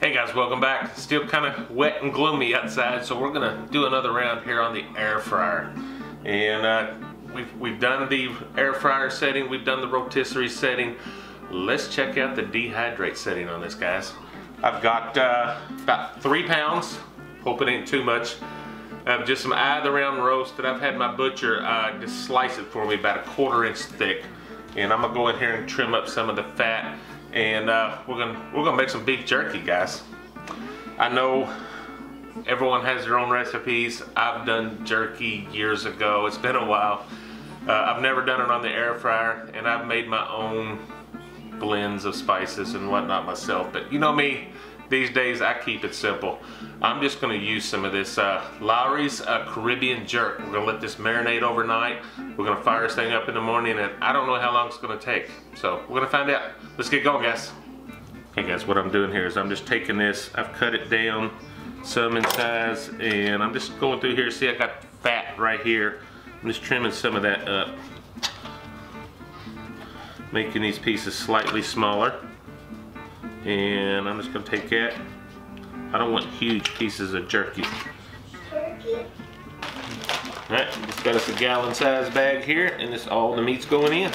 Hey guys, welcome back. Still kind of wet and gloomy outside, so we're gonna do another round here on the air fryer. And we've done the air fryer setting, we've done the rotisserie setting. Let's check out the dehydrate setting on this, guys. I've got about 3 pounds. Hope it ain't too much. Just some eye of the round roast that I've had my butcher just slice it for me about 1/4 inch thick. And I'm gonna go in here and trim up some of the fat. And we're gonna make some beef jerky, guys. I know everyone has their own recipes. I've done jerky years ago. It's been a while. I've never done it on the air fryer, and I've made my own blends of spices and whatnot myself. But you know me, these days I keep it simple. I'm just gonna use some of this Lawry's Caribbean jerk. We're gonna let this marinate overnight. We're gonna fire this thing up in the morning, and I don't know how long it's gonna take. So we're gonna find out. Let's get going, guys. Okay guys, what I'm doing here is I'm just taking this, I've cut it down some in size, and I'm just going through here. See, I got fat right here. I'm just trimming some of that up. Making these pieces slightly smaller. And I'm just gonna take that. I don't want huge pieces of jerky. Alright, just got us a gallon size bag here, and this all the meat's going in.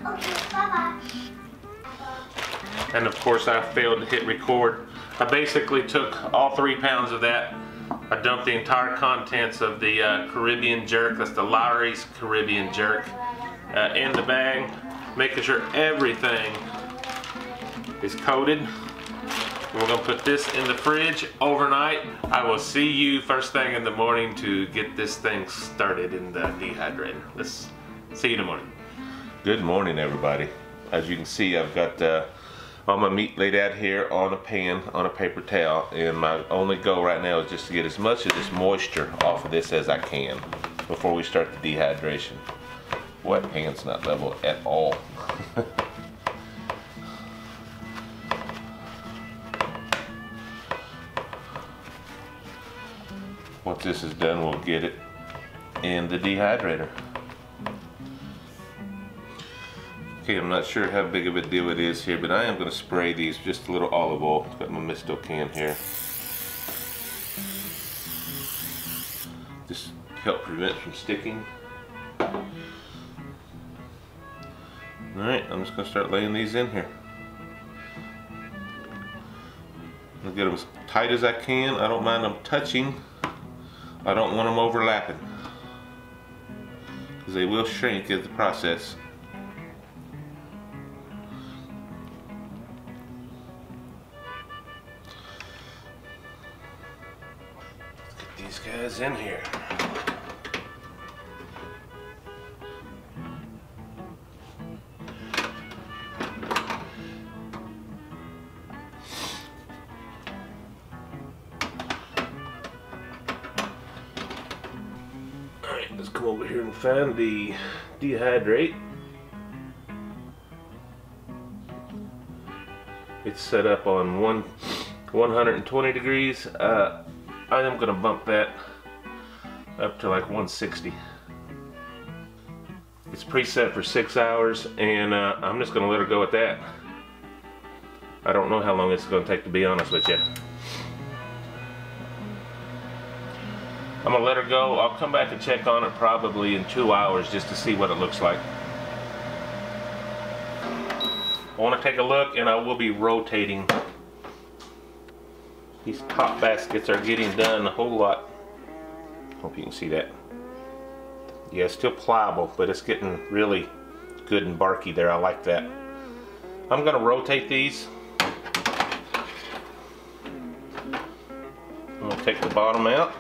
Okay, bye-bye. And of course I failed to hit record. I basically took all 3 pounds of that. I dumped the entire contents of the Caribbean jerk, that's the Lawry's Caribbean jerk, in the bag, making sure everything is coated. We're gonna put this in the fridge overnight. I will see you first thing in the morning to get this thing started in the dehydrator. Let's see you in the morning. Good morning, everybody. As you can see, I've got all my meat laid out here on a pan, on a paper towel, and my only goal right now is just to get as much of this moisture off of this as I can before we start the dehydration. Wet pan's not level at all. Once this is done, we'll get it in the dehydrator. Okay, I'm not sure how big of a deal it is here, but I am going to spray these just a little olive oil. I've got my misto can here. Just help prevent from sticking. Alright, I'm just going to start laying these in here. I'll get them as tight as I can. I don't mind them touching. I don't want them overlapping, because they will shrink in the process. Let's get these guys in here. Let's come over here and find the dehydrate. It's set up on 120 degrees. I am going to bump that up to like 160. It's preset for 6 hours, and I'm just going to let her go at that. I don't know how long it's going to take, to be honest with you. I'm gonna let her go. I'll come back and check on it probably in 2 hours just to see what it looks like. I want to take a look, and I will be rotating. These top baskets are getting done a whole lot. Hope you can see that. Yeah, it's still pliable, but it's getting really good and barky there. I like that. I'm gonna rotate these. I'm gonna take the bottom out.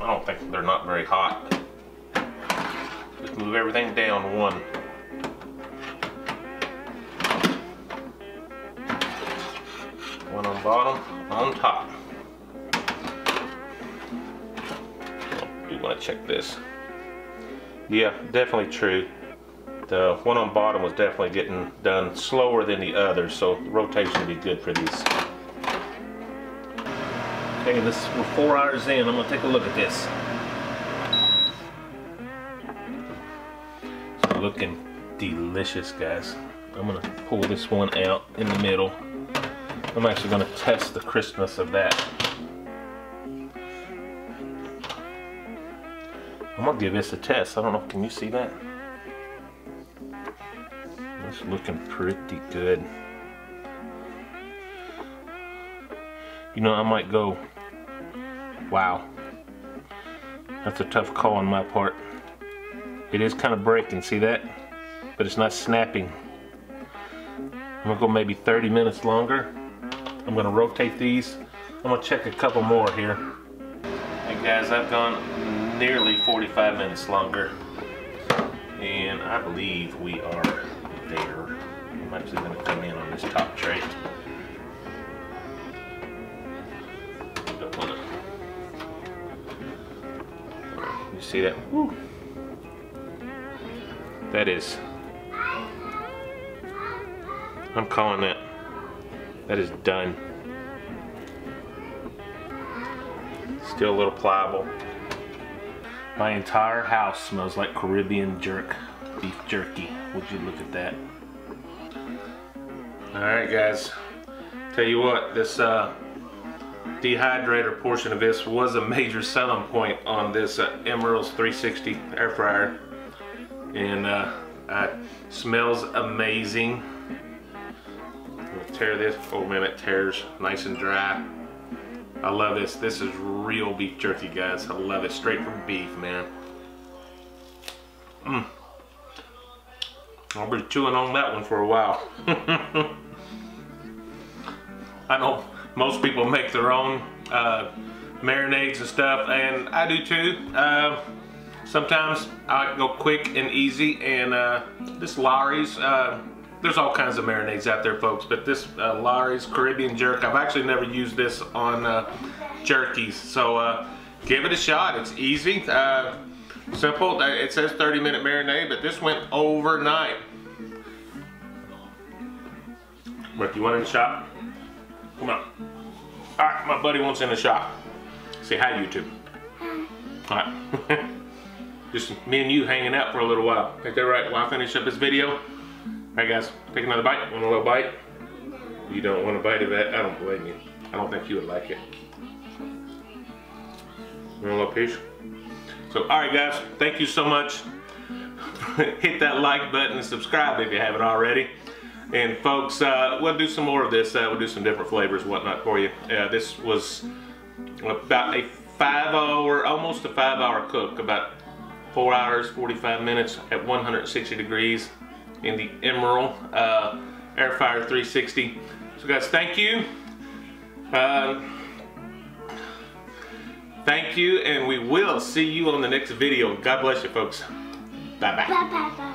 I don't think they're not very hot. Just move everything down one. One on bottom, on top. I do want to check this. Yeah, definitely true. The one on bottom was definitely getting done slower than the others, so the rotation would be good for these. Okay, we're 4 hours in. I'm gonna take a look at this. It's looking delicious, guys. I'm gonna pull this one out in the middle. I'm actually going to test the crispness of that. I'm going to give this a test. I don't know, can you see that? It's looking pretty good. You know, I might go, wow. That's a tough call on my part. It is kind of breaking, see that? But it's not snapping. I'm gonna go maybe 30 minutes longer. I'm gonna rotate these. I'm gonna check a couple more here. Hey guys, I've gone nearly 45 minutes longer. And I believe we are there. I'm actually gonna come in on this top tray. You see that? Woo. That is, I'm calling that. That is done. Still a little pliable. My entire house smells like Caribbean beef jerky. Would you look at that? Alright guys, tell you what, this dehydrator portion of this was a major selling point on this Emeril's 360 air fryer. And it smells amazing. I'm gonna tear this. Oh man, it tears nice and dry. I love this. This is real beef jerky, guys. I love it. Straight from beef, man. I'll be chewing on that one for a while. I know most people make their own marinades and stuff, and I do too. Sometimes I go quick and easy, and this Lawry's, there's all kinds of marinades out there, folks, but this Lawry's Caribbean jerk, I've actually never used this on jerkies, so give it a shot. It's easy, simple. It says 30-minute marinade, but this went overnight. But you want in the shop? Come on. All right, my buddy wants in the shop. Say hi, YouTube. All right. Just me and you hanging out for a little while. Ain't that right? While I finish up this video. Alright guys, take another bite. Want a little bite? You don't want a bite of that? I don't blame you. I don't think you would like it. Want a little piece? So, alright guys, thank you so much. Hit that like button and subscribe if you haven't already. And folks, we'll do some more of this. We'll do some different flavors and whatnot for you. This was about a 5-hour, almost a 5-hour cook. About 4 hours, 45 minutes at 160 degrees in the Emeril Air Fryer 360. So guys, thank you. Thank you, and we will see you on the next video. God bless you, folks. Bye-bye. Bye, bye, bye.